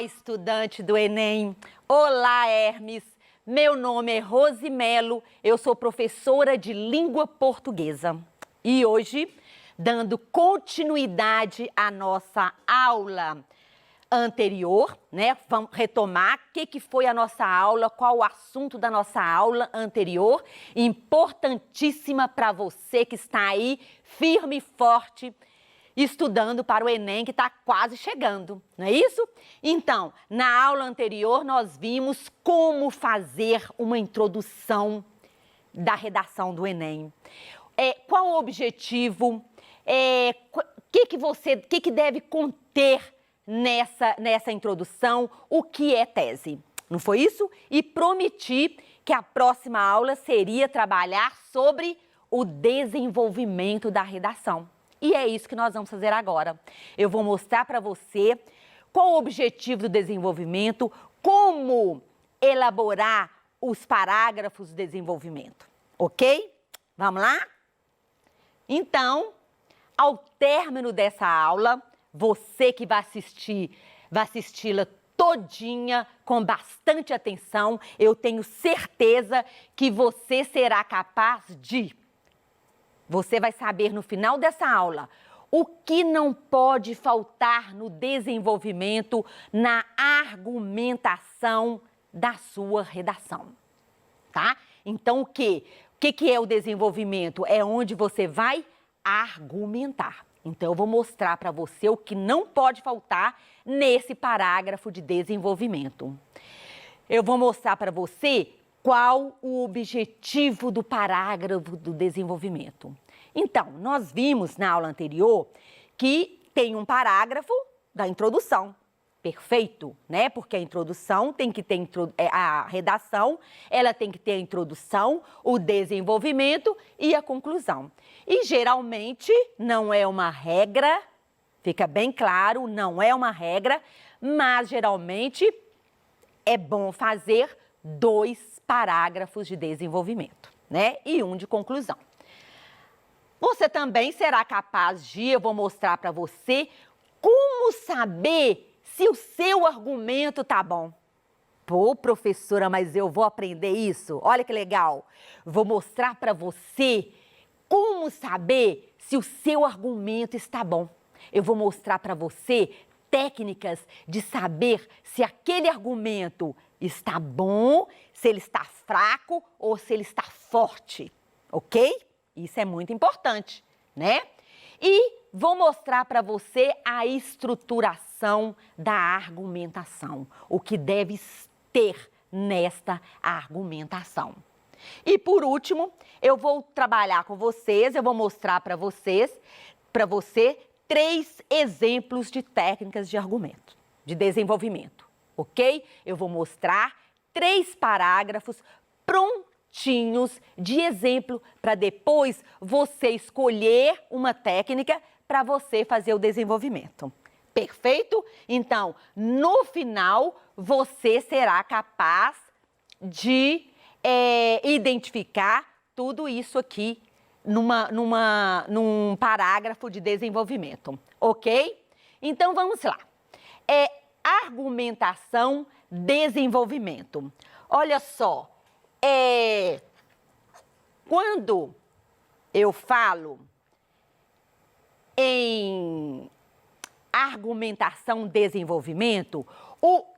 estudante do Enem! Olá, Hermes! Meu nome é Rose Melo, eu sou professora de língua portuguesa. E hoje, dando continuidade à nossa aula anterior, né? Vamos retomar o que foi a nossa aula, qual o assunto da nossa aula anterior, importantíssima para você que está aí firme e forte, estudando para o Enem, que está quase chegando, não é isso? Então, na aula anterior, nós vimos como fazer uma introdução da redação do Enem. Qual o objetivo? O que deve conter nessa introdução? O que é tese? Não foi isso? E prometi que a próxima aula seria trabalhar sobre o desenvolvimento da redação. E é isso que nós vamos fazer agora. Eu vou mostrar para você qual o objetivo do desenvolvimento, como elaborar os parágrafos do desenvolvimento, ok? Vamos lá? Então, ao término dessa aula, você que vai assisti-la todinha com bastante atenção, eu tenho certeza que você será capaz de... Você vai saber no final dessa aula o que não pode faltar no desenvolvimento, na argumentação da sua redação, tá? Então, o que é o desenvolvimento? É onde você vai argumentar. Então, eu vou mostrar para você o que não pode faltar nesse parágrafo de desenvolvimento. Eu vou mostrar para você qual o objetivo do parágrafo do desenvolvimento. Então, nós vimos na aula anterior que tem um parágrafo da introdução. Perfeito, né? Porque a introdução tem que ter a redação, ela tem que ter a introdução, o desenvolvimento e a conclusão. E geralmente não é uma regra, fica bem claro, não é uma regra, mas geralmente é bom fazer 2 parágrafos de desenvolvimento, né? E um de conclusão. Você também será capaz de, eu vou mostrar para você, como saber se o seu argumento tá bom. Pô, professora, mas eu vou aprender isso? Olha que legal. Vou mostrar para você como saber se o seu argumento está bom. Eu vou mostrar para você técnicas de saber se aquele argumento está bom, se ele está fraco ou se ele está forte, ok? Isso é muito importante, né? E vou mostrar para você a estruturação da argumentação, o que deve ter nesta argumentação. E por último, eu vou trabalhar com vocês, eu vou mostrar para você 3 exemplos de técnicas de argumento, de desenvolvimento, ok? Eu vou mostrar 3 parágrafos prontinhos de exemplo para depois você escolher uma técnica para você fazer o desenvolvimento. Perfeito? Então, no final, você será capaz de identificar tudo isso aqui num parágrafo de desenvolvimento, ok? Então, vamos lá. Argumentação, desenvolvimento. Olha só, quando eu falo em argumentação, desenvolvimento,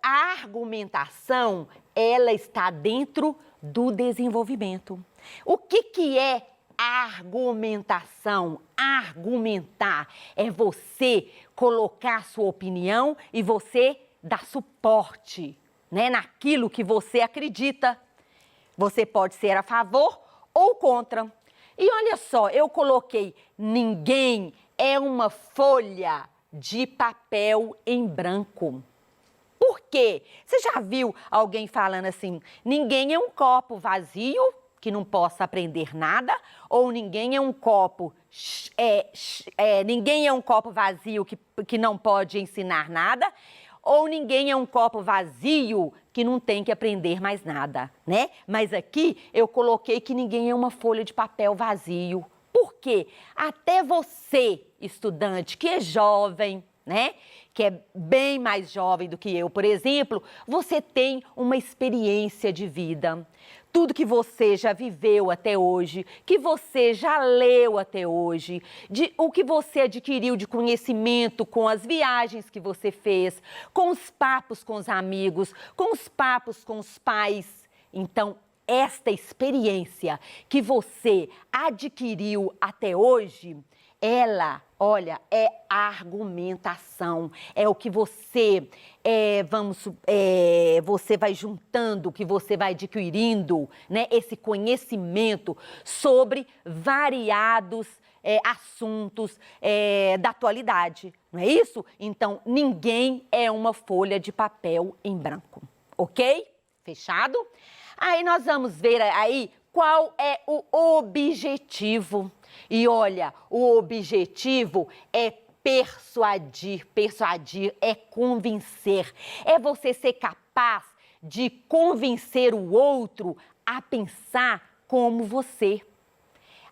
a argumentação, ela está dentro do desenvolvimento. O que é argumentação? Argumentar é você colocar sua opinião e você dar suporte, né, naquilo que você acredita. Você pode ser a favor ou contra. E olha só, eu coloquei: ninguém é uma folha de papel em branco. Por quê? Você já viu alguém falando assim: ninguém é um copo vazio que não possa aprender nada, ou ninguém é um copo vazio que não pode ensinar nada, ou ninguém é um copo vazio que não tem que aprender mais nada, né? Mas aqui eu coloquei que ninguém é uma folha de papel vazio. Por quê? Até você, estudante que é jovem, né, que é bem mais jovem do que eu, por exemplo, você tem uma experiência de vida. Tudo que você já viveu até hoje, que você já leu até hoje, o que você adquiriu de conhecimento com as viagens que você fez, com os papos com os amigos, com os papos com os pais. Então, esta experiência que você adquiriu até hoje, ela, olha, é argumentação, é o que você, você vai juntando, o que você vai adquirindo, né? Esse conhecimento sobre variados assuntos da atualidade, não é isso? Então, ninguém é uma folha de papel em branco, ok? Fechado? Aí nós vamos ver aí qual é o objetivo. E olha, o objetivo é persuadir. Persuadir é convencer. É você ser capaz de convencer o outro a pensar como você.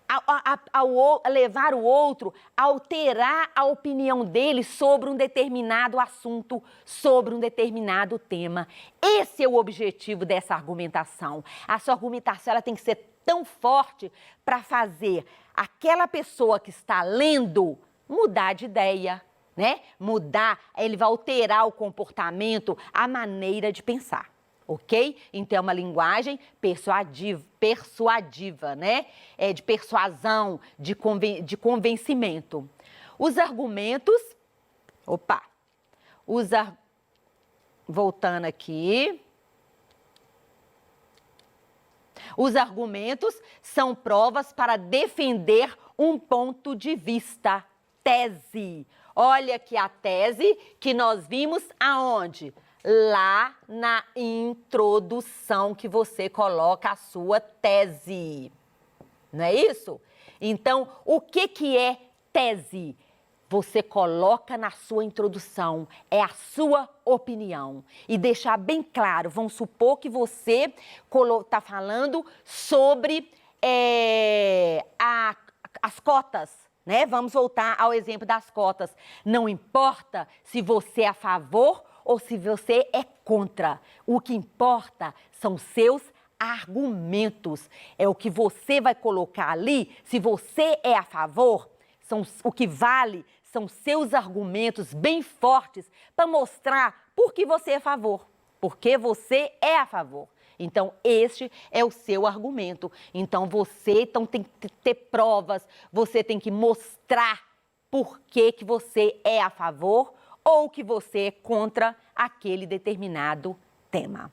A levar o outro a alterar a opinião dele sobre um determinado assunto, sobre um determinado tema. Esse é o objetivo dessa argumentação. A sua argumentação ela tem que ser tão forte para fazer aquela pessoa que está lendo mudar de ideia, né? Mudar, ele vai alterar o comportamento, a maneira de pensar. Ok? Então, é uma linguagem persuadiva, né? De persuasão, de convencimento. Os argumentos... Voltando aqui. Os argumentos são provas para defender um ponto de vista. Tese. Olha aqui a tese que nós vimos aonde? Lá na introdução que você coloca a sua tese. Não é isso? Então, o que é tese? Você coloca na sua introdução, é a sua opinião. E deixar bem claro, vamos supor que você está falando sobre as cotas, né? Vamos voltar ao exemplo das cotas. Não importa se você é a favor ou se você é contra. O que importa são seus argumentos. É o que você vai colocar ali. Se você é a favor, o que vale são seus argumentos bem fortes para mostrar por que você é a favor. Porque você é a favor. Então, este é o seu argumento. Então, você tem que ter provas, você tem que mostrar por que você é a favor ou que você é contra aquele determinado tema.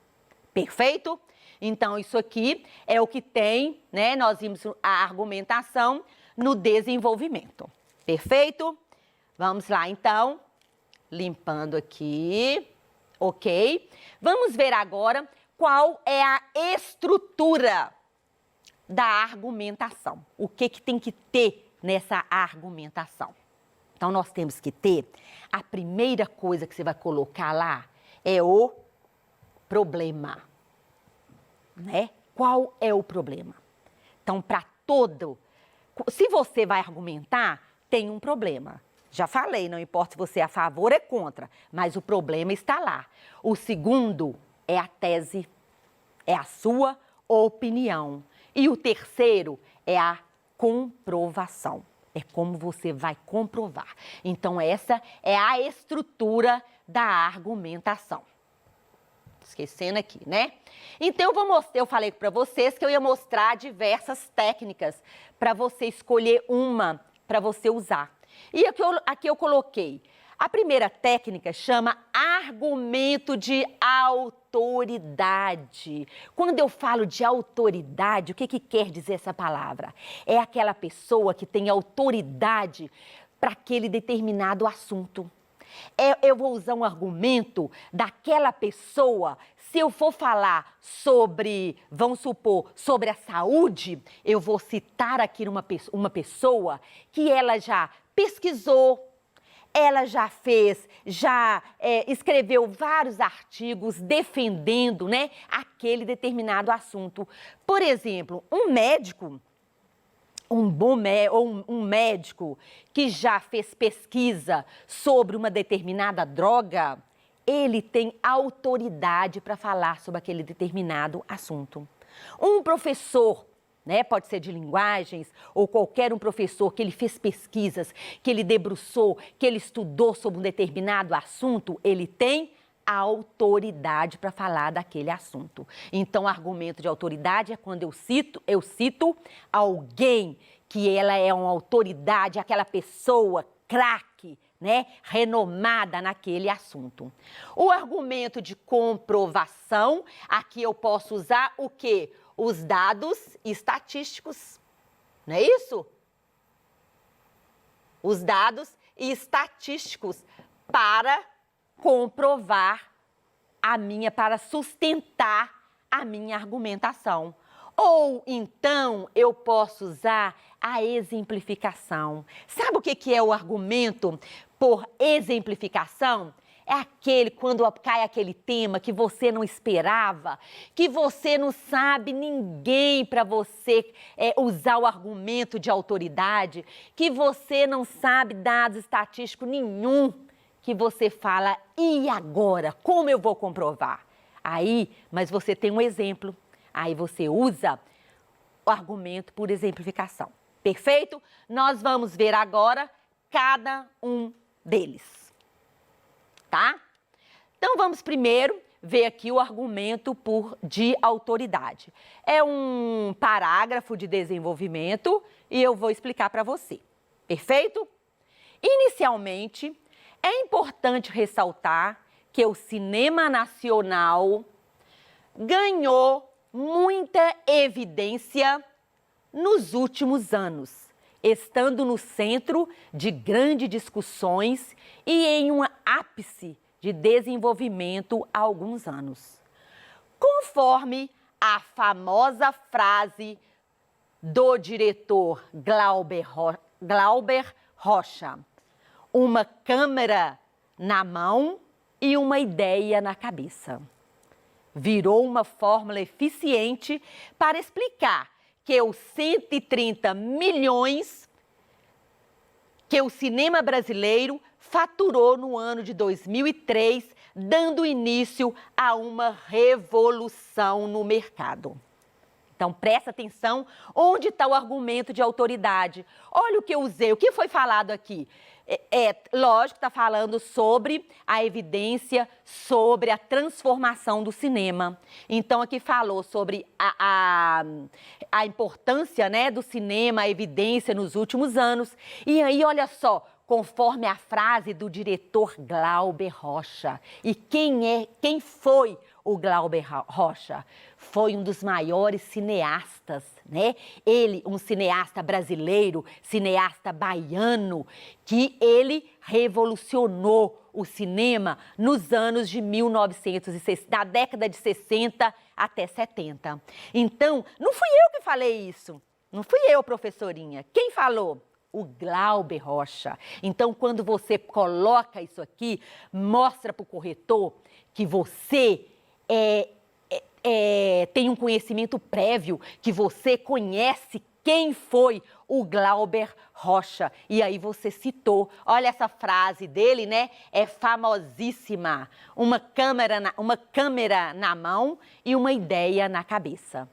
Perfeito? Então, isso aqui é o que tem, né? Nós vimos a argumentação no desenvolvimento. Perfeito? Vamos lá, então. Limpando aqui. Ok? Vamos ver agora qual é a estrutura da argumentação. O que tem que ter nessa argumentação? Então, nós temos que ter, a primeira coisa que você vai colocar lá é o problema, né? Qual é o problema? Então, se você vai argumentar, tem um problema. Já falei, não importa se você é a favor ou é contra, mas o problema está lá. O segundo é a tese, é a sua opinião. E o terceiro é a comprovação. É como você vai comprovar. Então, essa é a estrutura da argumentação. Esquecendo aqui, né? Então, eu falei para vocês que eu ia mostrar diversas técnicas para você escolher uma para você usar. E aqui eu coloquei. A primeira técnica chama argumento de autoridade. Quando eu falo de autoridade, o que quer dizer essa palavra? É aquela pessoa que tem autoridade para aquele determinado assunto. Eu vou usar um argumento daquela pessoa. Se eu for falar sobre, vamos supor, sobre a saúde, eu vou citar aqui uma pessoa que ela já pesquisou, ela já escreveu vários artigos defendendo, né, aquele determinado assunto. Por exemplo, um médico, um médico que já fez pesquisa sobre uma determinada droga, ele tem autoridade para falar sobre aquele determinado assunto. Um professor, né, pode ser de linguagens ou qualquer um professor que ele fez pesquisas, que ele debruçou, que ele estudou sobre um determinado assunto, ele tem autoridade para falar daquele assunto. Então, argumento de autoridade é quando eu cito alguém que ela é uma autoridade, aquela pessoa craque, né, renomada naquele assunto. O argumento de comprovação, aqui eu posso usar o quê? Os dados estatísticos, não é isso? Os dados estatísticos para comprovar para sustentar a minha argumentação. Ou então eu posso usar a exemplificação. Sabe o que é o argumento por exemplificação? É aquele quando cai aquele tema que você não esperava, que você não sabe ninguém para você usar o argumento de autoridade, que você não sabe dados estatísticos nenhum, que você fala, e agora? Como eu vou comprovar? Aí, mas você tem um exemplo, aí você usa o argumento por exemplificação. Perfeito? Nós vamos ver agora cada um deles. Tá? Então, vamos primeiro ver aqui o argumento de autoridade. É um parágrafo de desenvolvimento e eu vou explicar para você. Perfeito? Inicialmente, é importante ressaltar que o cinema nacional ganhou muita evidência nos últimos anos, estando no centro de grandes discussões e em um ápice de desenvolvimento há alguns anos. Conforme a famosa frase do diretor Glauber Rocha, uma câmera na mão e uma ideia na cabeça. Virou uma fórmula eficiente para explicar que os 130 milhões que o cinema brasileiro faturou no ano de 2003, dando início a uma revolução no mercado. Então, presta atenção onde está o argumento de autoridade. Olha o que eu usei, o que foi falado aqui. Lógico, está falando sobre a evidência, sobre a transformação do cinema. Então, aqui falou sobre a importância, né, do cinema, a evidência nos últimos anos. E aí, olha só, conforme a frase do diretor Glauber Rocha. E quem foi o Glauber Rocha? Foi um dos maiores cineastas, né? Ele, um cineasta brasileiro, cineasta baiano, que ele revolucionou o cinema nos anos de 1960, da década de 60 até 70. Então, não fui eu que falei isso, não fui eu, professorinha. Quem falou? O Glauber Rocha. Então, quando você coloca isso aqui, mostra para o corretor que você tem um conhecimento prévio, que você conhece quem foi o Glauber Rocha. E aí você citou, olha essa frase dele, né? É famosíssima. Uma câmera na mão e uma ideia na cabeça.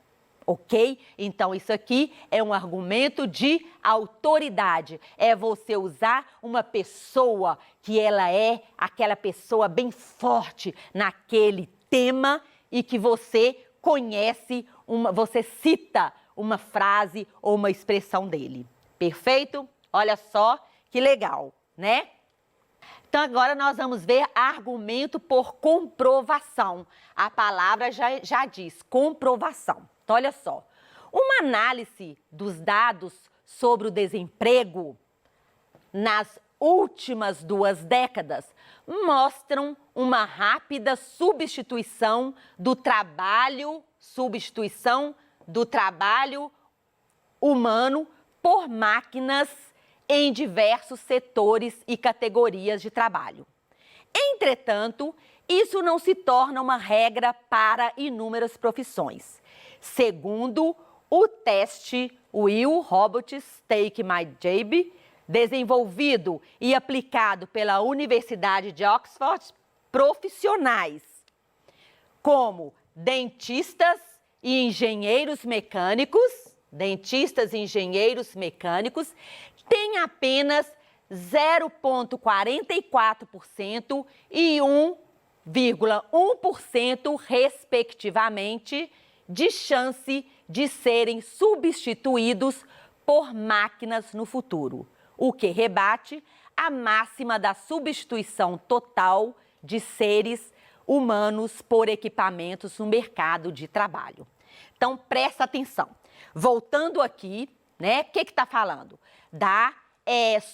Ok? Então, isso aqui é um argumento de autoridade. É você usar uma pessoa que ela é aquela pessoa bem forte naquele tema e que você conhece, você cita uma frase ou uma expressão dele. Perfeito? Olha só que legal, né? Então, agora nós vamos ver argumento por comprovação. A palavra já diz comprovação. Então, olha só, uma análise dos dados sobre o desemprego nas últimas 2 décadas mostram uma rápida substituição do trabalho humano por máquinas em diversos setores e categorias de trabalho. Entretanto, isso não se torna uma regra para inúmeras profissões. Segundo o Will Robots Take My Job, desenvolvido e aplicado pela Universidade de Oxford, profissionais como dentistas e engenheiros mecânicos, têm apenas 0,44% e 1,1%, respectivamente, de chance de serem substituídos por máquinas no futuro, o que rebate a máxima da substituição total de seres humanos por equipamentos no mercado de trabalho. Então, presta atenção. Voltando aqui, né? O que está falando? Da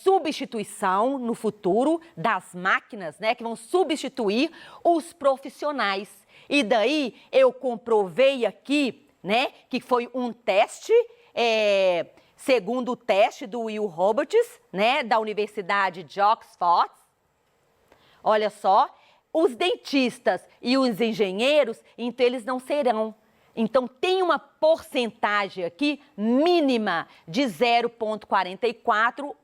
substituição no futuro das máquinas, né? Que vão substituir os profissionais. E daí, eu comprovei aqui, né? Que foi um teste, segundo o teste do Will Robots, né? Da Universidade de Oxford. Olha só. Os dentistas e os engenheiros, então eles não serão. Então, tem uma porcentagem aqui mínima de 0,44%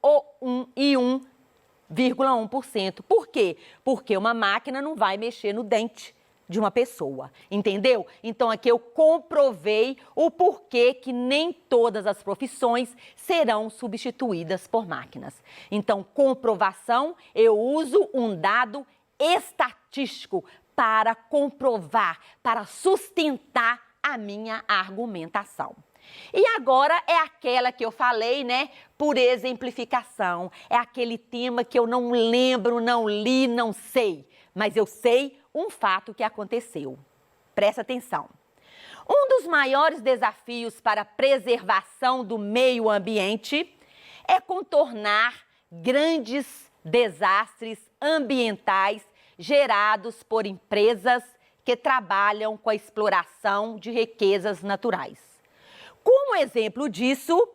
e 1,1%. Por quê? Porque uma máquina não vai mexer no dente de uma pessoa, entendeu? Então, aqui eu comprovei o porquê que nem todas as profissões serão substituídas por máquinas. Então, comprovação, eu uso um dado estatístico para comprovar, para sustentar a minha argumentação. E agora é aquela que eu falei, né, por exemplificação. É aquele tema que eu não lembro, não li, não sei, mas eu sei um fato que aconteceu. Presta atenção. Um dos maiores desafios para a preservação do meio ambiente é contornar grandes desastres ambientais gerados por empresas que trabalham com a exploração de riquezas naturais. Como exemplo disso,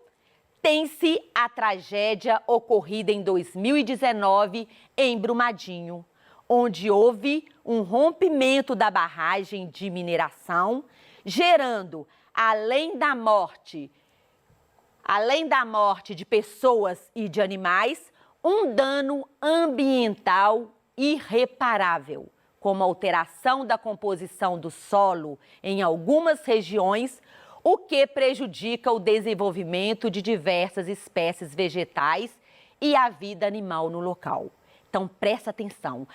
tem-se a tragédia ocorrida em 2019 em Brumadinho, onde houve um rompimento da barragem de mineração, gerando, além da morte de pessoas e de animais, um dano ambiental irreparável, como alteração da composição do solo em algumas regiões, o que prejudica o desenvolvimento de diversas espécies vegetais e a vida animal no local. Então, presta atenção.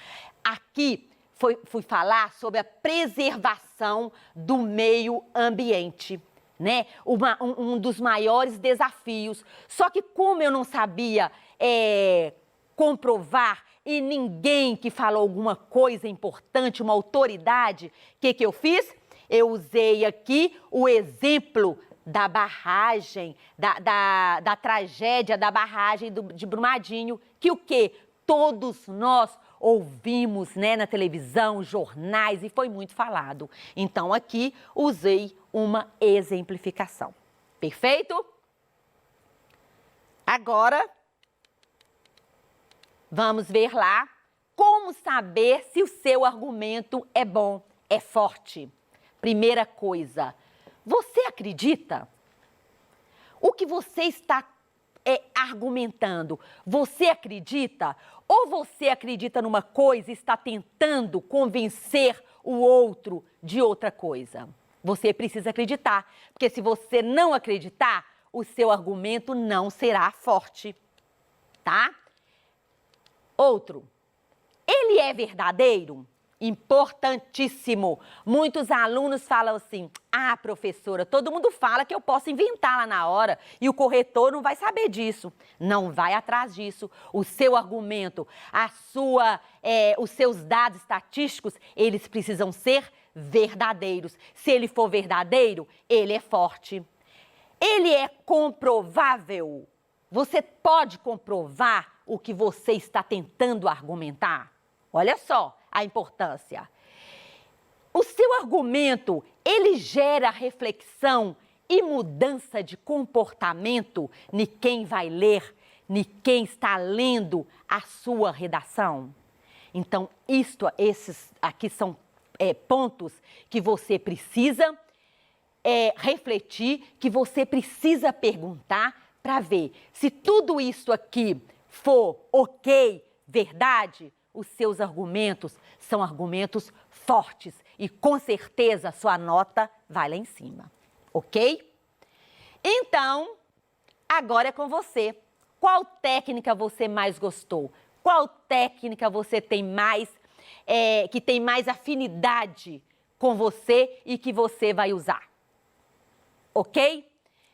Aqui fui falar sobre a preservação do meio ambiente, né? Um dos maiores desafios. Só que como eu não sabia comprovar e ninguém que falou alguma coisa importante, uma autoridade, o que eu fiz? Eu usei aqui o exemplo da barragem, da tragédia da barragem de Brumadinho, que o quê? Todos nós ouvimos, né, na televisão, jornais, e foi muito falado. Então, aqui usei uma exemplificação. Perfeito? Agora, vamos ver lá como saber se o seu argumento é bom, é forte. Primeira coisa, você acredita? O que você está argumentando, você acredita? Ou você acredita numa coisa e está tentando convencer o outro de outra coisa? Você precisa acreditar, porque se você não acreditar, o seu argumento não será forte, tá? Outro, ele é verdadeiro? Importantíssimo. Muitos alunos falam assim, ah, professora, todo mundo fala que eu posso inventar lá na hora e o corretor não vai saber disso. Não vai atrás disso. O seu argumento, os seus dados estatísticos, eles precisam ser verdadeiros. Se ele for verdadeiro, ele é forte. Ele é comprovável. Você pode comprovar o que você está tentando argumentar? Olha só a importância. O seu argumento, ele gera reflexão e mudança de comportamento em quem vai ler, em quem está lendo a sua redação. Então, esses aqui são pontos que você precisa refletir, que você precisa perguntar para ver se tudo isso aqui for ok, verdade, os seus argumentos são argumentos fortes e com certeza sua nota vai lá em cima, ok? Então, agora é com você. Qual técnica você mais gostou? Qual técnica você tem mais, que tem mais afinidade com você e que você vai usar? Ok?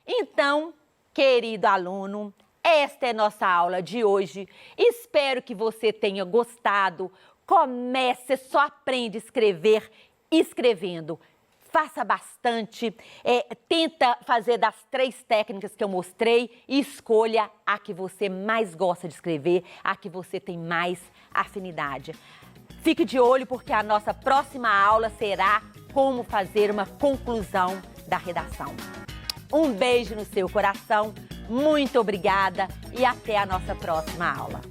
Então, querido aluno, esta é nossa aula de hoje. Espero que você tenha gostado. Comece, só aprende a escrever escrevendo. Faça bastante, tenta fazer das 3 técnicas que eu mostrei e escolha a que você mais gosta de escrever, a que você tem mais afinidade. Fique de olho porque a nossa próxima aula será como fazer uma conclusão da redação. Um beijo no seu coração, muito obrigada e até a nossa próxima aula.